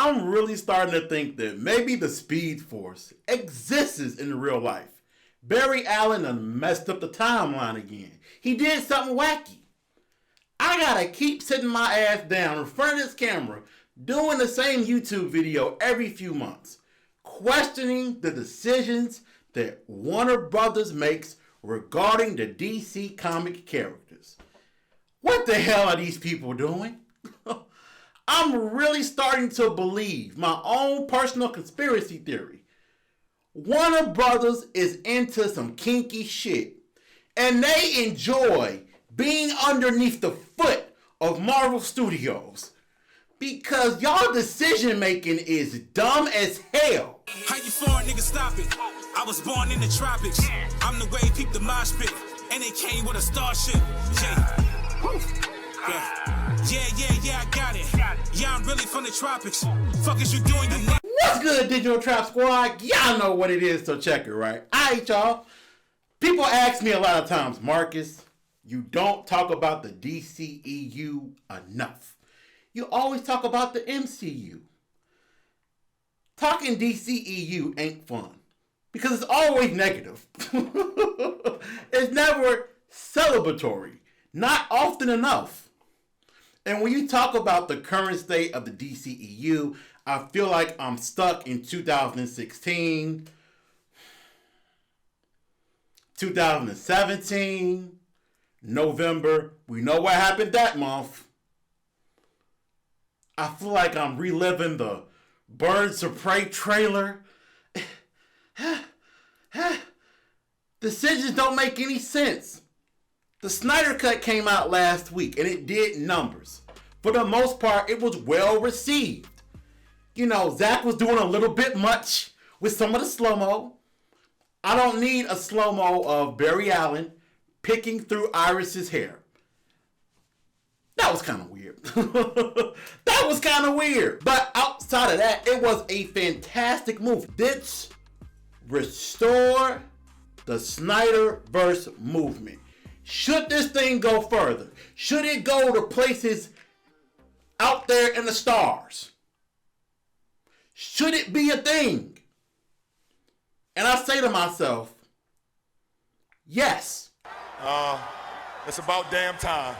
I'm really starting to think that maybe the Speed Force exists in real life. Barry Allen done messed up the timeline again. He did something wacky. I gotta keep sitting my ass down in front of this camera doing the same YouTube video every few months, questioning the decisions that Warner Brothers makes regarding the DC comic characters. What the hell are these people doing? I'm really starting to believe my own personal conspiracy theory. Warner Brothers is into some kinky shit, and they enjoy being underneath the foot of Marvel Studios because y'all decision making is dumb as hell. How you foreign nigga stop it? I was born in the tropics. I'm the way peep the mosh pit, and it came with a starship. Yeah, I got it. Yeah, I'm really from the tropics. Fuck is you doing? You not? What's good, Digital Trap Squad? Y'all know what it is, so check it, right? Alright, y'all. People ask me a lot of times, Marcus, you don't talk about the DCEU enough. You always talk about the MCU. Talking DCEU ain't fun because it's always negative. It's never celebratory, not often enough. And when you talk about the current state of the DCEU, I feel like I'm stuck in 2016, 2017, November. We know what happened that month. I feel like I'm reliving the Birds of Prey trailer. Decisions don't make any sense. The Snyder Cut came out last week and it did numbers. For the most part, it was well received. You know, Zach was doing a little bit much with some of the slow-mo. I don't need a slow-mo of Barry Allen picking through Iris's hair. That was kind of weird. That was kind of weird. But outside of that, it was a fantastic move. This restore the Snyderverse movement. Should this thing go further? Should it go to places out there in the stars? Should it be a thing? And I say to myself, yes. It's about damn time.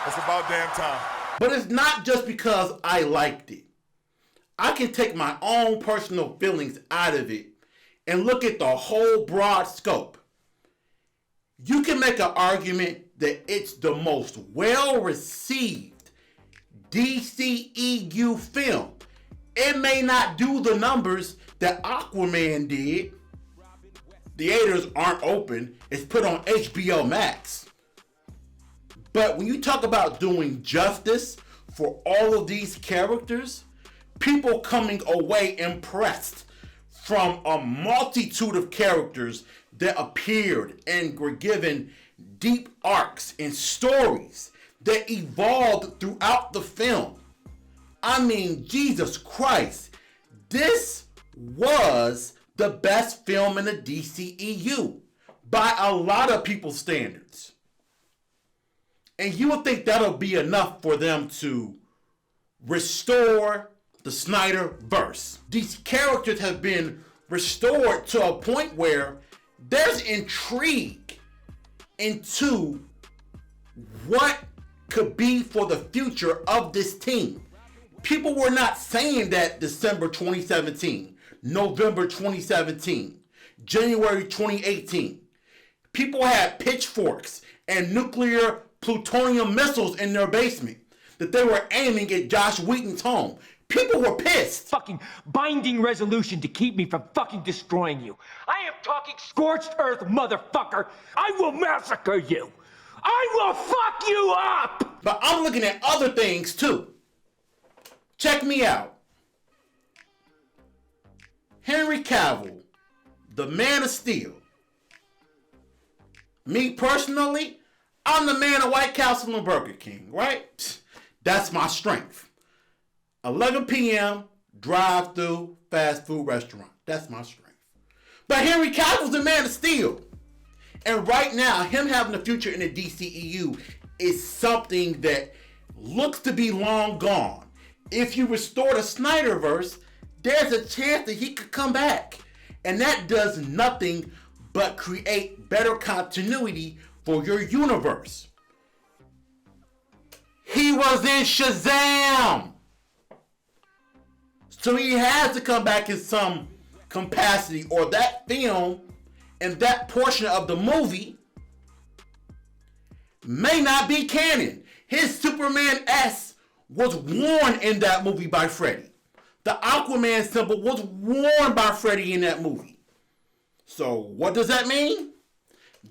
It's about damn time. But it's not just because I liked it. I can take my own personal feelings out of it and look at the whole broad scope. You can make an argument that it's the most well-received DCEU film. It may not do the numbers that Aquaman did. Theaters aren't open. It's put on HBO Max. But when you talk about doing justice for all of these characters, people coming away impressed from a multitude of characters that appeared and were given deep arcs and stories that evolved throughout the film. I mean, Jesus Christ, this was the best film in the DCEU by a lot of people's standards. And you would think that'll be enough for them to restore the Snyderverse. These characters have been restored to a point where there's intrigue into what could be for the future of this team. People were not saying that December 2017, November 2017, January 2018. People had pitchforks and nuclear plutonium missiles in their basement that they were aiming at Josh Whedon's home. People were pissed. Fucking binding resolution to keep me from fucking destroying you. I am talking scorched earth, motherfucker. I will massacre you. I will fuck you up. But I'm looking at other things too. Check me out. Henry Cavill, the Man of Steel. Me personally, I'm the man of White Castle and Burger King, right? That's my strength. 11 p.m., drive-through, fast food restaurant. That's my strength. But Henry Cavill's the Man of Steel. And right now, him having a future in the DCEU is something that looks to be long gone. If you restore the Snyderverse, there's a chance that he could come back. And that does nothing but create better continuity for your universe. He was in Shazam! So he has to come back in some capacity, or that film and that portion of the movie may not be canon. His Superman S was worn in that movie by Freddy. The Aquaman symbol was worn by Freddy in that movie. So what does that mean?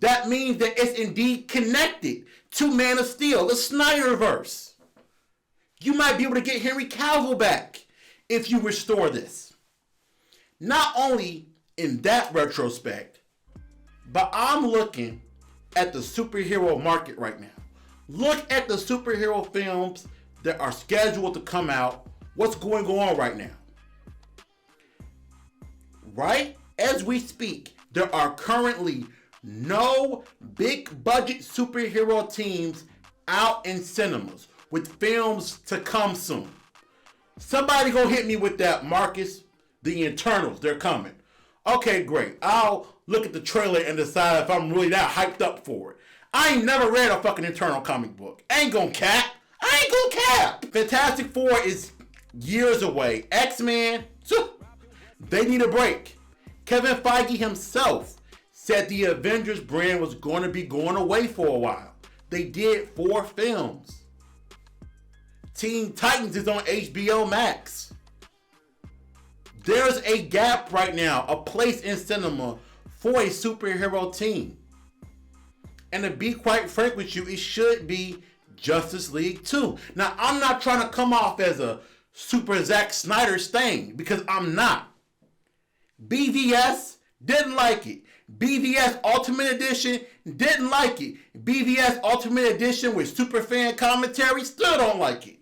That means that it's indeed connected to Man of Steel, the Snyderverse. You might be able to get Henry Cavill back if you restore this. Not only in that retrospect, but I'm looking at the superhero market right now. Look at the superhero films that are scheduled to come out. What's going on right now? Right as we speak, there are currently no big budget superhero teams out in cinemas with films to come soon. Somebody go hit me with that, Marcus. The Eternals, they're coming. Okay, great. I'll look at the trailer and decide if I'm really that hyped up for it. I ain't never read a fucking Eternal comic book. Ain't gonna cap. I ain't gonna cap. Fantastic Four is years away. X-Men, they need a break. Kevin Feige himself said the Avengers brand was going to be going away for a while. They did 4 films. Teen Titans is on HBO Max. There's a gap right now, a place in cinema for a superhero team. And to be quite frank with you, it should be Justice League 2. Now, I'm not trying to come off as a super Zack Snyder stain, because I'm not. BVS didn't like it. BVS Ultimate Edition didn't like it. BVS Ultimate Edition with Superfan commentary still don't like it.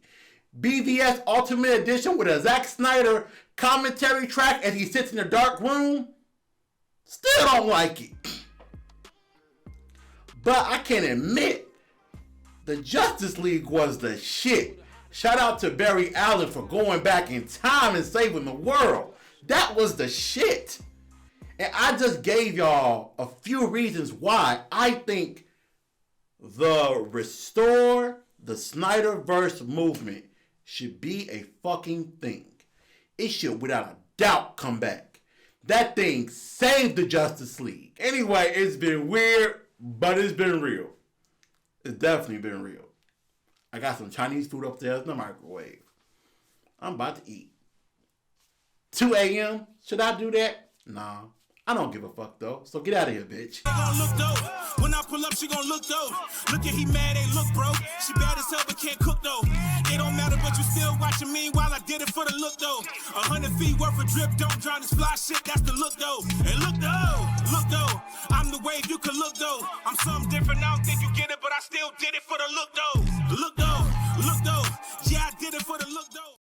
BVS Ultimate Edition with a Zack Snyder commentary track as he sits in a dark room still don't like it. But I can admit, the Justice League was the shit. Shout out to Barry Allen for going back in time and saving the world. That was the shit. And I just gave y'all a few reasons why I think the Restore the Snyderverse movement should be a fucking thing. It should without a doubt come back. That thing saved the Justice League. Anyway, it's been weird, but it's been real. It's definitely been real. I got some Chinese food upstairs in the microwave. I'm about to eat. 2 a.m. Should I do that? Nah. I don't give a fuck though. So get out of here, bitch. Look though. When I pull up, she gon' look though. Look at he mad, ain't look, bro. She bad as hell, but can't cook though. It don't matter, but you still watching me while I did it for the look though. 100 feet worth of drip, don't drown this fly shit. That's the look though. And look though. I'm the wave, you can look though. I'm something different, I don't think you get it, but I still did it for the look though. Look though.